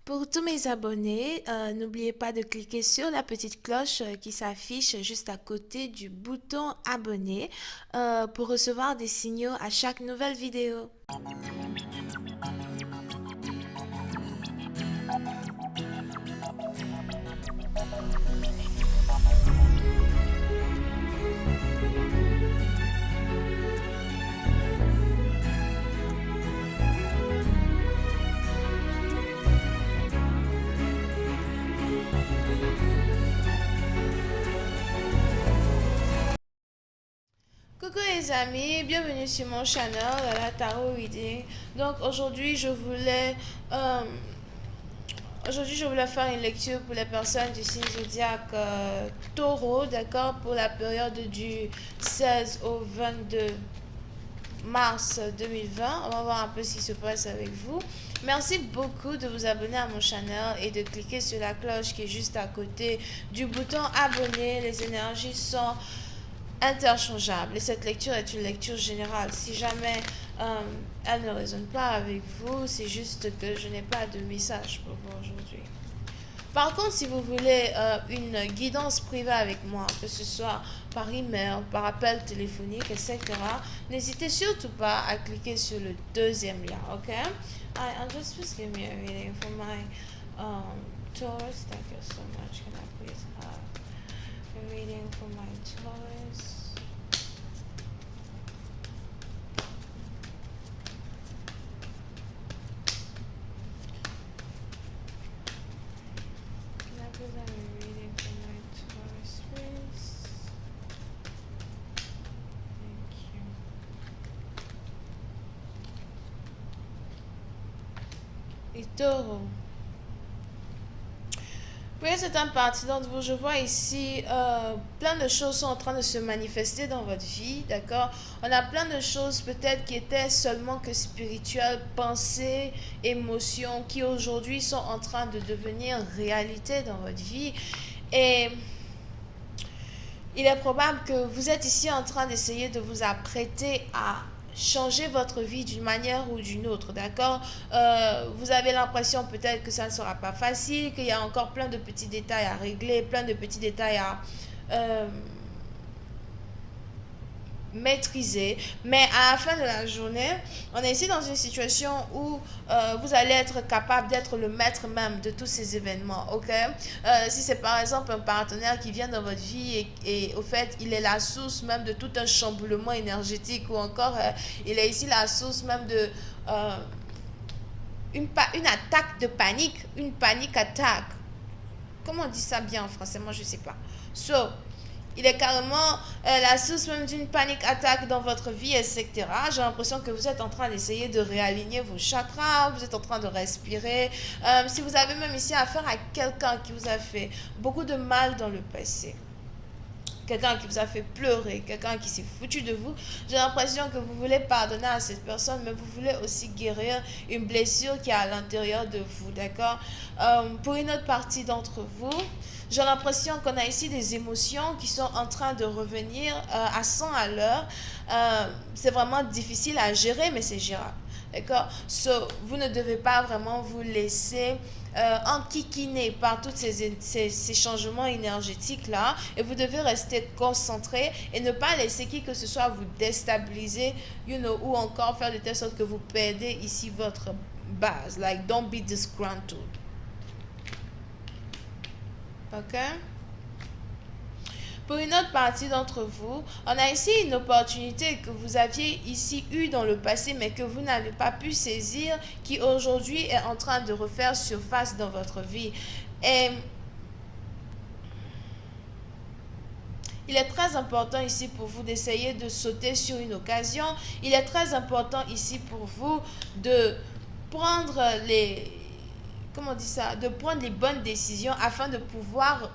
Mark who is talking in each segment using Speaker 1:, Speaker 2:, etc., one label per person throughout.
Speaker 1: Pour tous mes abonnés, n'oubliez pas de cliquer sur la petite cloche qui s'affiche juste à côté du bouton abonner pour recevoir des signaux à chaque nouvelle vidéo. Coucou les amis, bienvenue sur mon channel la Tarot Reading. Donc euh, aujourd'hui je voulais faire une lecture pour les personnes du signe zodiaque Taureau, d'accord, pour la période du 16 au 22 mars 2020. On va voir un peu ce qui se passe avec vous. Merci beaucoup de vous abonner à mon channel et de cliquer sur la cloche qui est juste à côté du bouton abonner. Les énergies sont interchangeables et cette lecture est une lecture générale. Si jamais elle ne résonne pas avec vous, c'est juste que je n'ai pas de message pour vous aujourd'hui. Par contre, si vous voulez une guidance privée avec moi, que ce soit par email, par appel téléphonique, etc., n'hésitez surtout pas à cliquer sur le deuxième lien, ok? I'll just please give me a reading for my Taurus. Thank you so much. Can I please have a reading for my Taurus? Can I please have a reading for my Taurus, please? Thank you. Et taureau. Pour une certaine partie d'entre vous, je vois ici plein de choses sont en train de se manifester dans votre vie, d'accord? On a plein de choses peut-être qui étaient seulement que spirituelles, pensées, émotions, qui aujourd'hui sont en train de devenir réalité dans votre vie. Et il est probable que vous êtes ici en train d'essayer de vous apprêter à changer votre vie d'une manière ou d'une autre, d'accord? Vous avez l'impression peut-être que ça ne sera pas facile, qu'il y a encore plein de petits détails à régler, plein de petits détails à euh, maîtriser. Mais à la fin de la journée, on est ici dans une situation où vous allez être capable d'être le maître même de tous ces événements, ok? Si c'est par exemple un partenaire qui vient dans votre vie et au fait, il est la source même de tout un chamboulement énergétique ou encore il est ici la source même de une attaque de panique, une panique attaque. Comment on dit ça bien en français? Moi, je sais pas. So, il est carrément la source même d'une panique attaque dans votre vie, etc. J'ai l'impression que vous êtes en train d'essayer de réaligner vos chakras, vous êtes en train de respirer. Si vous avez même ici affaire à quelqu'un qui vous a fait beaucoup de mal dans le passé, quelqu'un qui vous a fait pleurer, quelqu'un qui s'est foutu de vous, j'ai l'impression que vous voulez pardonner à cette personne, mais vous voulez aussi guérir une blessure qui est à l'intérieur de vous, d'accord? Pour une autre partie d'entre vous, j'ai l'impression qu'on a ici des émotions qui sont en train de revenir à 100 à l'heure. C'est vraiment difficile à gérer, mais c'est gérable. D'accord? So, vous ne devez pas vraiment vous laisser enquiquiner par tous ces changements énergétiques-là. Et vous devez rester concentré et ne pas laisser qui que ce soit vous déstabiliser, ou encore faire de telle sorte que vous perdez ici votre base. Like, don't be disgruntled. OK? Pour une autre partie d'entre vous, on a ici une opportunité que vous aviez ici eue dans le passé, mais que vous n'avez pas pu saisir, qui aujourd'hui est en train de refaire surface dans votre vie. Et il est très important ici pour vous d'essayer de sauter sur une occasion. Il est très important ici pour vous de prendre comment on dit ça, de prendre les bonnes décisions afin de pouvoir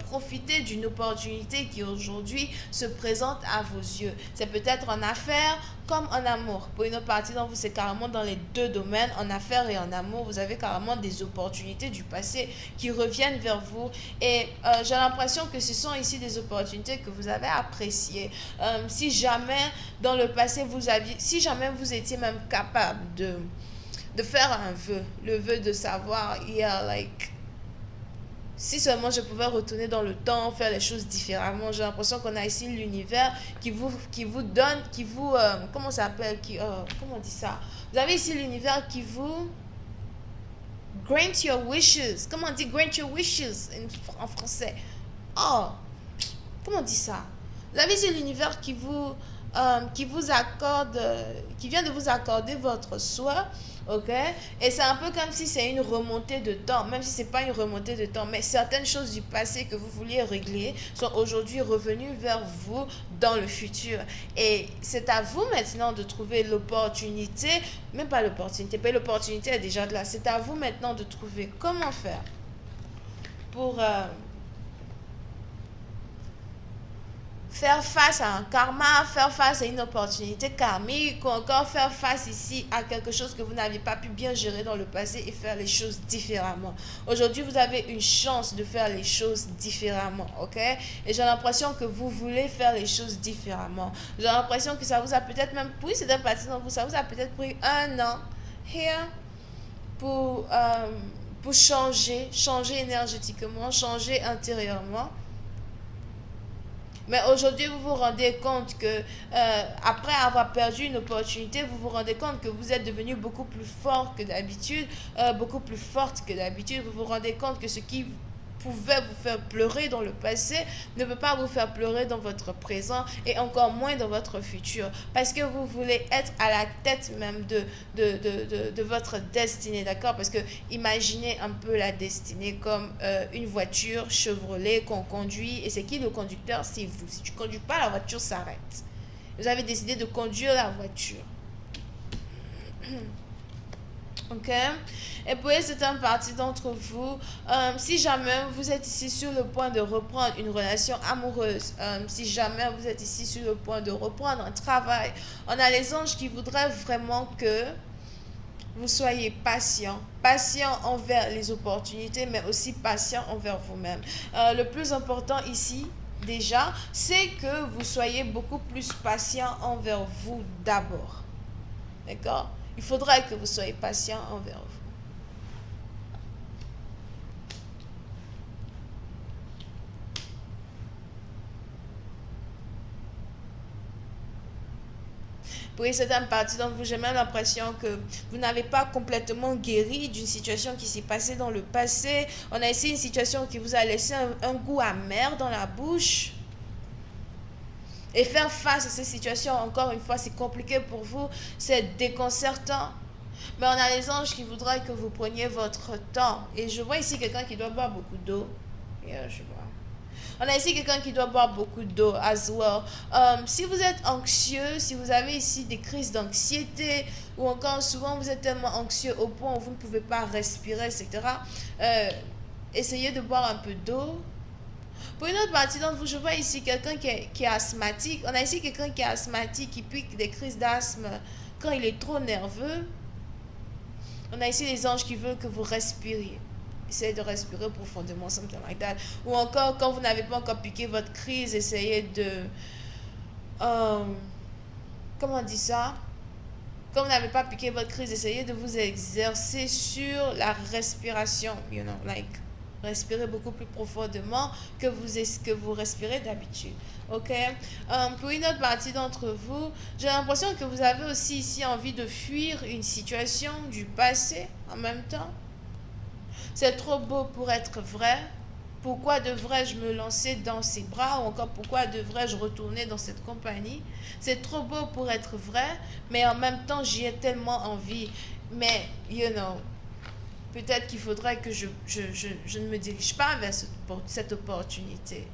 Speaker 1: profiter d'une opportunité qui aujourd'hui se présente à vos yeux. C'est peut-être en affaires comme en amour. Pour une autre partie d'entre vous, c'est carrément dans les deux domaines, en affaires et en amour. Vous avez carrément des opportunités du passé qui reviennent vers vous. Et j'ai l'impression que ce sont ici des opportunités que vous avez appréciées. Si jamais dans le passé si jamais vous étiez même capable de faire un vœu. Le vœu de savoir, yeah, like, si seulement je pouvais retourner dans le temps, faire les choses différemment. J'ai l'impression qu'on a ici l'univers qui vous donne, comment ça s'appelle, comment on dit ça? Vous avez ici l'univers qui vous grant your wishes. Comment on dit grant your wishes en français? Oh, comment on dit ça? Vous avez ici l'univers qui vous accorde, qui vient de vous accorder votre souhait. Ok, et c'est un peu comme si c'est une remontée de temps, même si c'est pas une remontée de temps, mais certaines choses du passé que vous vouliez régler sont aujourd'hui revenues vers vous dans le futur. Et c'est à vous maintenant de trouver l'opportunité, même pas l'opportunité, mais l'opportunité est déjà de là. C'est à vous maintenant de trouver comment faire pour faire face à un karma, faire face à une opportunité karmique, ou encore faire face ici à quelque chose que vous n'avez pas pu bien gérer dans le passé et faire les choses différemment. Aujourd'hui, vous avez une chance de faire les choses différemment, ok? Et j'ai l'impression que vous voulez faire les choses différemment. J'ai l'impression que ça vous a peut-être même pris, c'est un parti dans vous, ça vous a peut-être pris 1 an here pour changer énergétiquement, changer intérieurement. Mais aujourd'hui, vous vous rendez compte que après avoir perdu une opportunité, vous vous rendez compte que vous êtes devenu beaucoup plus fort que d'habitude, beaucoup plus forte que d'habitude. Vous vous rendez compte que ce qui pouvait vous faire pleurer dans le passé ne peut pas vous faire pleurer dans votre présent et encore moins dans votre futur. Parce que vous voulez être à la tête même de votre destinée, d'accord? Parce que imaginez un peu la destinée comme une voiture Chevrolet qu'on conduit. Et c'est qui le conducteur? C'est vous. Si tu ne conduis pas, la voiture s'arrête. Vous avez décidé de conduire la voiture. Ok, et pour certaines parties d'entre vous, si jamais vous êtes ici sur le point de reprendre une relation amoureuse, si jamais vous êtes ici sur le point de reprendre un travail, on a les anges qui voudraient vraiment que vous soyez patient envers les opportunités, mais aussi patient envers vous-même. Le plus important ici, déjà, c'est que vous soyez beaucoup plus patient envers vous d'abord. D'accord? Il faudra que vous soyez patient envers vous. Pour certaines parties d'entre vous, j'ai même l'impression que vous n'avez pas complètement guéri d'une situation qui s'est passée dans le passé. On a ici une situation qui vous a laissé un goût amer dans la bouche. Et faire face à ces situations, encore une fois, c'est compliqué pour vous, c'est déconcertant. Mais on a les anges qui voudraient que vous preniez votre temps. Et je vois ici quelqu'un qui doit boire beaucoup d'eau. Je vois. On a ici quelqu'un qui doit boire beaucoup d'eau as well. Si vous êtes anxieux, si vous avez ici des crises d'anxiété, ou encore souvent vous êtes tellement anxieux au point où vous ne pouvez pas respirer, etc., essayez de boire un peu d'eau. Pour une autre partie d'entre vous, je vois ici quelqu'un qui est asthmatique. On a ici quelqu'un qui est asthmatique, qui pique des crises d'asthme quand il est trop nerveux. On a ici les anges qui veulent que vous respiriez. Essayez de respirer profondément, something like that. Ou encore, quand vous n'avez pas encore piqué votre crise, essayez de... comment on dit ça? Quand vous n'avez pas piqué votre crise, essayez de vous exercer sur la respiration. You know, like... Respirez beaucoup plus profondément que vous respirez d'habitude. Ok? Pour une autre partie d'entre vous, j'ai l'impression que vous avez aussi ici envie de fuir une situation du passé en même temps. C'est trop beau pour être vrai. Pourquoi devrais-je me lancer dans ses bras? Ou encore, pourquoi devrais-je retourner dans cette compagnie? C'est trop beau pour être vrai, mais en même temps, j'y ai tellement envie. Mais, you know... Peut-être qu'il faudrait que je ne me dirige pas vers cette opportunité.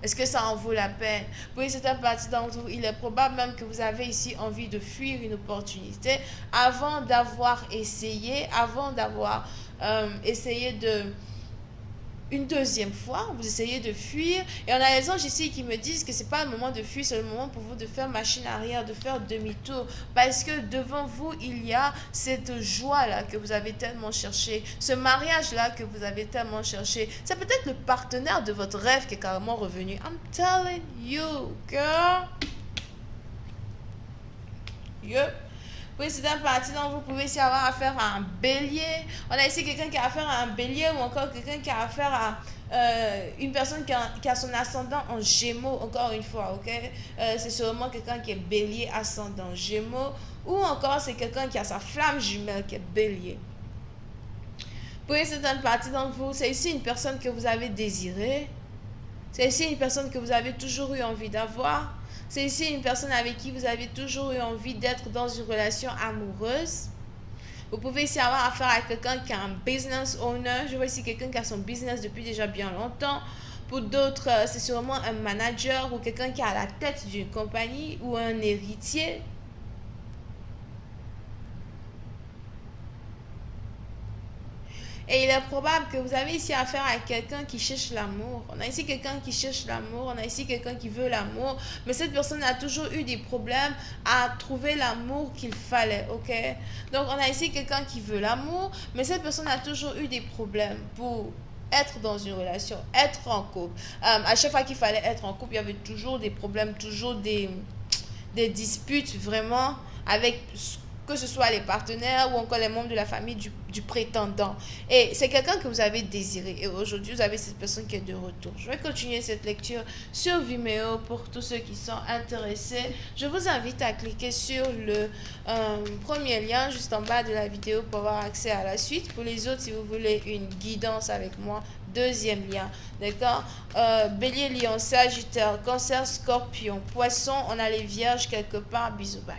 Speaker 1: Est-ce que ça en vaut la peine? Pour certaines parties d'entre vous, il est probable même que vous avez ici envie de fuir une opportunité avant d'avoir essayé, essayé de... Une deuxième fois, vous essayez de fuir. Et on a les anges ici qui me disent que ce n'est pas le moment de fuir, c'est le moment pour vous de faire machine arrière, de faire demi-tour. Parce que devant vous, il y a cette joie-là que vous avez tellement cherché. Ce mariage-là que vous avez tellement cherché. C'est peut-être le partenaire de votre rêve qui est carrément revenu. I'm telling you, girl. Yep. Oui, c'est un parti dont vous pouvez aussi avoir affaire à un bélier. On a ici quelqu'un qui a affaire à un bélier ou encore quelqu'un qui a affaire à une personne qui a son ascendant en gémeaux, encore une fois, ok? C'est sûrement quelqu'un qui est bélier, ascendant gémeaux, ou encore c'est quelqu'un qui a sa flamme jumelle qui est bélier. Pour une certaine partie d'entre vous, c'est ici une personne que vous avez désirée. C'est ici une personne que vous avez toujours eu envie d'avoir. C'est ici une personne avec qui vous avez toujours eu envie d'être dans une relation amoureuse. Vous pouvez ici avoir affaire à quelqu'un qui a un business owner. Je vois ici quelqu'un qui a son business depuis déjà bien longtemps. Pour d'autres, c'est sûrement un manager ou quelqu'un qui est à la tête d'une compagnie ou un héritier. Et il est probable que vous avez ici affaire à quelqu'un qui cherche l'amour. On a ici quelqu'un qui cherche l'amour, on a ici quelqu'un qui veut l'amour, mais cette personne a toujours eu des problèmes à trouver l'amour qu'il fallait, ok? Donc on a ici quelqu'un qui veut l'amour, mais cette personne a toujours eu des problèmes pour être dans une relation, être en couple. À chaque fois qu'il fallait être en couple, il y avait toujours des problèmes, toujours des disputes vraiment avec que ce soit les partenaires ou encore les membres de la famille du prétendant. Et c'est quelqu'un que vous avez désiré. Et aujourd'hui, vous avez cette personne qui est de retour. Je vais continuer cette lecture sur Vimeo pour tous ceux qui sont intéressés. Je vous invite à cliquer sur le premier lien juste en bas de la vidéo pour avoir accès à la suite. Pour les autres, si vous voulez une guidance avec moi, deuxième lien, d'accord? Bélier, lion, sagittaire, cancer, scorpion, poisson, on a les vierges quelque part. Bisous, bye.